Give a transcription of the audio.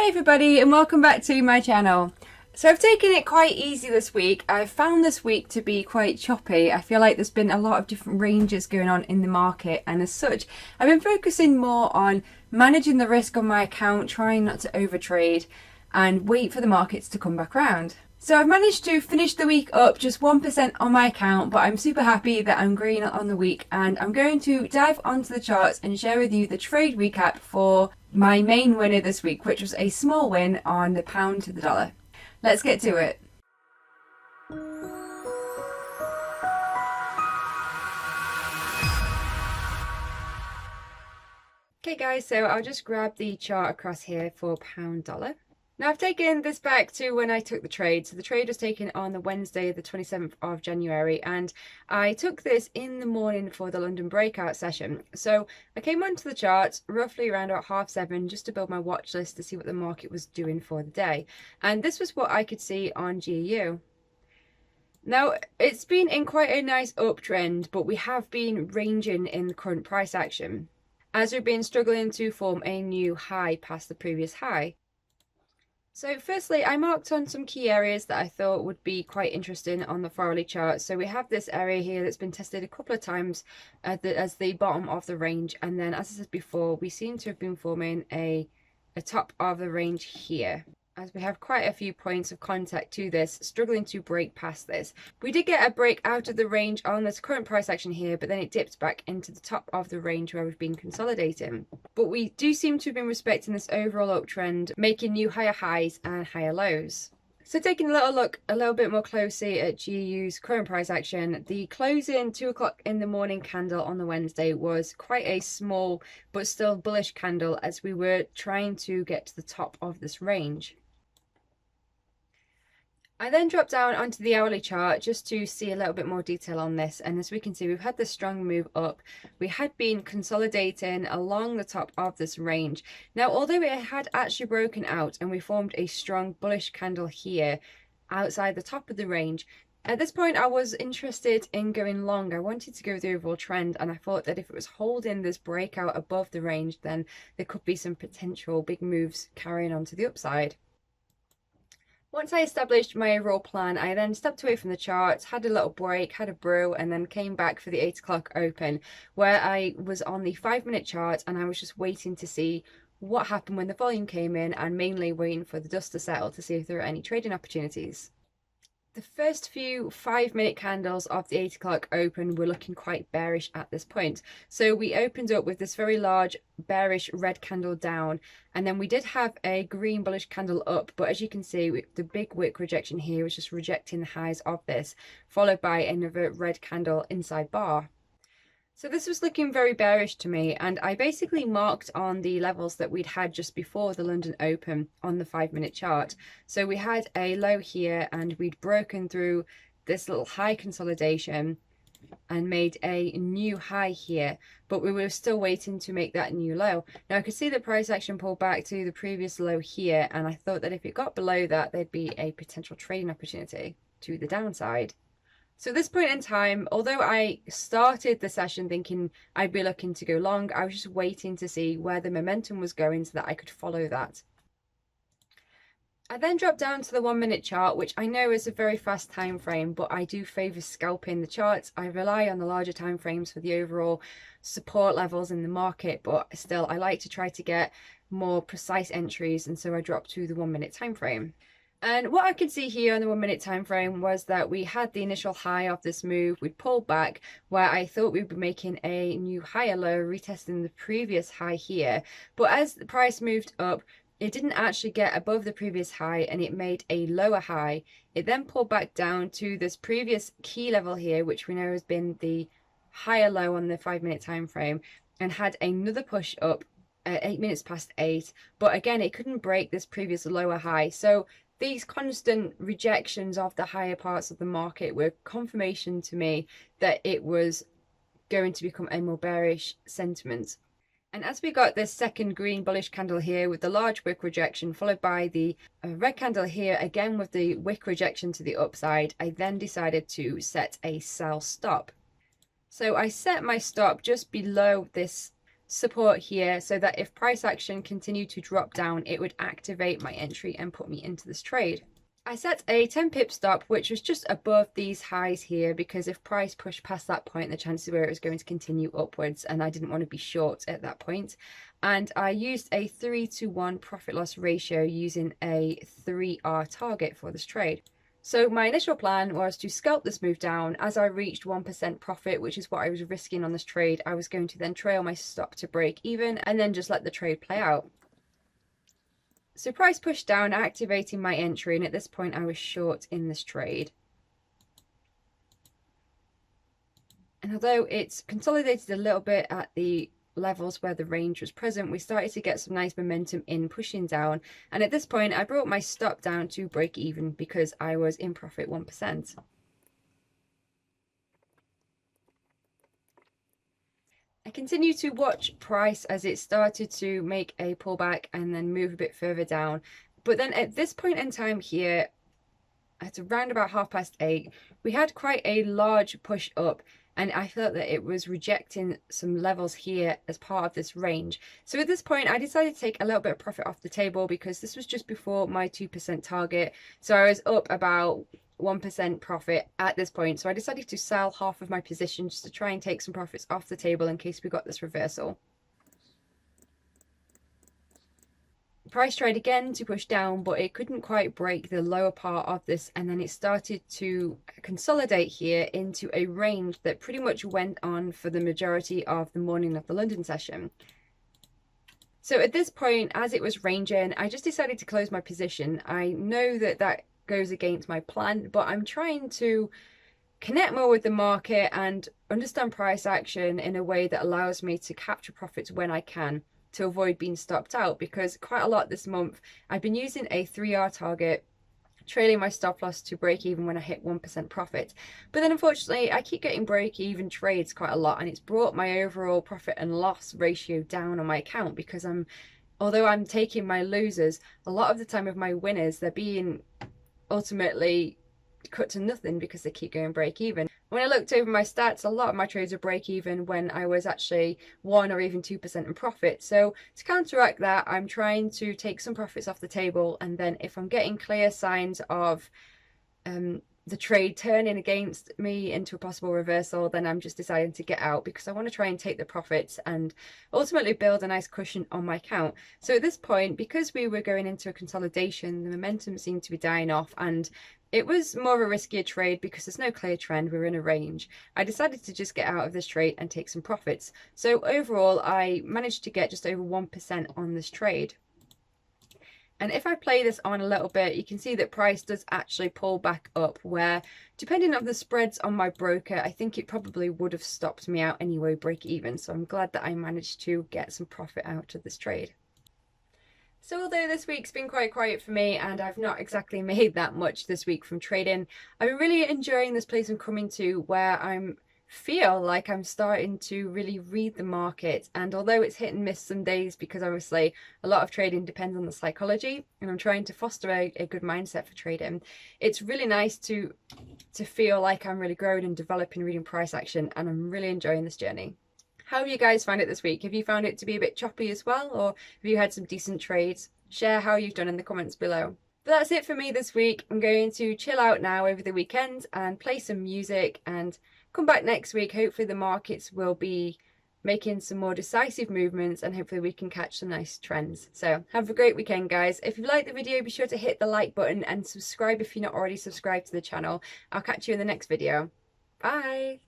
everybody, and welcome back to my channel. So I've taken it quite easy this week. I've found this week to be quite choppy. I feel like there's been a lot of different ranges going on in the market, and as such I've been focusing more on managing the risk on my account, trying not to overtrade and wait for the markets to come back around. So I've managed to finish the week up just 1% on my account, but I'm super happy that I'm green on the week, and I'm going to dive onto the charts and share with you the trade recap for my main winner this week, which was a small win on the pound to the dollar. Let's get to it. Okay guys, so I'll just grab the chart across here for pound dollar. Now I've taken this back to when I took the trade. So the trade was taken on the Wednesday, the 27th of January, and I took this in the morning for the London breakout session. So I came onto the chart roughly around about 7:30 just to build my watch list to see what the market was doing for the day. And this was what I could see on GBPUSD. Now, it's been in quite a nice uptrend, but we have been ranging in the current price action, as we've been struggling to form a new high past the previous high. So firstly, I marked on some key areas that I thought would be quite interesting on the 4-hourly chart. So we have this area here that's been tested a couple of times as the bottom of the range. And then, as I said before, we seem to have been forming a top of the range here, as we have quite a few points of contact to this, struggling to break past this. We did get a break out of the range on this current price action here, but then it dipped back into the top of the range where we've been consolidating. But we do seem to have been respecting this overall uptrend, making new higher highs and higher lows. So taking a little look a little bit more closely at GU's current price action, the closing 2 o'clock in the morning candle on the Wednesday was quite a small but still bullish candle, as we were trying to get to the top of this range. I then dropped down onto the hourly chart just to see a little bit more detail on this, and as we can see, we've had this strong move up. We had been consolidating along the top of this range. Now, although it had actually broken out and we formed a strong bullish candle here outside the top of the range, at this point I was interested in going long. I wanted to go the overall trend, and I thought that if it was holding this breakout above the range, then there could be some potential big moves carrying on to the upside. Once I established my overall plan, I then stepped away from the charts, had a little break, had a brew, and then came back for the 8 o'clock open, where I was on the 5-minute chart, and I was just waiting to see what happened when the volume came in, and mainly waiting for the dust to settle to see if there were any trading opportunities. The first few 5-minute candles of the 8 o'clock open were looking quite bearish at this point. So we opened up with this very large bearish red candle down, and then we did have a green bullish candle up, but as you can see, the big wick rejection here was just rejecting the highs of this, followed by another red candle inside bar. So this was looking very bearish to me, and I basically marked on the levels that we'd had just before the London Open on the 5-minute chart. So we had a low here, and we'd broken through this little high consolidation and made a new high here, but we were still waiting to make that new low. Now I could see the price action pull back to the previous low here, and I thought that if it got below that, there'd be a potential trading opportunity to the downside. So at this point in time, although I started the session thinking I'd be looking to go long, I was just waiting to see where the momentum was going so that I could follow that. I then dropped down to the 1-minute chart, which I know is a very fast time frame, but I do favour scalping the charts. I rely on the larger time frames for the overall support levels in the market, but still I like to try to get more precise entries, and so I dropped to the 1-minute time frame. And what I could see here on the 1-minute time frame was that we had the initial high of this move. We pulled back where I thought we'd be making a new higher low, retesting the previous high here. But as the price moved up, it didn't actually get above the previous high, and it made a lower high. It then pulled back down to this previous key level here, which we know has been the higher low on the 5-minute time frame, and had another push up at 8 minutes past 8. But again, it couldn't break this previous lower high. So these constant rejections of the higher parts of the market were confirmation to me that it was going to become a more bearish sentiment. And as we got this second green bullish candle here with the large wick rejection, followed by the red candle here again with the wick rejection to the upside, I then decided to set a sell stop. So I set my stop just below this support here so that if price action continued to drop down, it would activate my entry and put me into this trade. I set a 10 pip stop, which was just above these highs here, because if price pushed past that point, the chances were it was going to continue upwards, and I didn't want to be short at that point. And I used a 3-to-1 profit loss ratio using a 3R target for this trade. So my initial plan was to scalp this move down. As I reached 1% profit, which is what I was risking on this trade, I was going to then trail my stop to break even and then just let the trade play out. So price pushed down, activating my entry, and at this point I was short in this trade. And although it's consolidated a little bit at the levels where the range was present, we started to get some nice momentum in pushing down. And at this point I brought my stop down to break even because I was in profit 1%. I continued to watch price as it started to make a pullback and then move a bit further down. But then at this point in time here, at around about 8:30, we had quite a large push up, and I felt that it was rejecting some levels here as part of this range. So at this point, I decided to take a little bit of profit off the table because this was just before my 2% target. So I was up about 1% profit at this point. So I decided to sell half of my position just to try and take some profits off the table in case we got this reversal. Price tried again to push down, but it couldn't quite break the lower part of this, and then it started to consolidate here into a range that pretty much went on for the majority of the morning of the London session. So at this point, as it was ranging, I just decided to close my position. I know that that goes against my plan, but I'm trying to connect more with the market and understand price action in a way that allows me to capture profits when I can, to avoid being stopped out, because quite a lot this month I've been using a 3R target, trailing my stop loss to break even when I hit 1% profit. But then unfortunately I keep getting break even trades quite a lot, and it's brought my overall profit and loss ratio down on my account, because although I'm taking my losers, a lot of the time with my winners, they're being ultimately cut to nothing because they keep going break even. When I looked over my stats, a lot of my trades were break even when I was actually 1 or even 2% in profit. So to counteract that, I'm trying to take some profits off the table, and then if I'm getting clear signs of the trade turning against me into a possible reversal, then I'm just deciding to get out, because I want to try and take the profits and ultimately build a nice cushion on my account. So at this point, because we were going into a consolidation, the momentum seemed to be dying off, and it was more of a riskier trade because there's no clear trend, we're in a range. I decided to just get out of this trade and take some profits. So overall, I managed to get just over 1% on this trade. And if I play this on a little bit, you can see that price does actually pull back up, where depending on the spreads on my broker, I think it probably would have stopped me out anyway, break even. So I'm glad that I managed to get some profit out of this trade. So although this week's been quite quiet for me and I've not exactly made that much this week from trading, I'm really enjoying this place I'm coming to, where I feel like I'm starting to really read the market. And although it's hit and miss some days, because obviously a lot of trading depends on the psychology, and I'm trying to foster a good mindset for trading, it's really nice to feel like I'm really growing and developing reading price action, and I'm really enjoying this journey. How have you guys found it this week? Have you found it to be a bit choppy as well, or have you had some decent trades? Share how you've done in the comments below. But that's it for me this week. I'm going to chill out now over the weekend and play some music and come back next week. Hopefully the markets will be making some more decisive movements, and hopefully we can catch some nice trends. So have a great weekend, guys. If you liked the video, be sure to hit the like button and subscribe if you're not already subscribed to the channel. I'll catch you in the next video. Bye.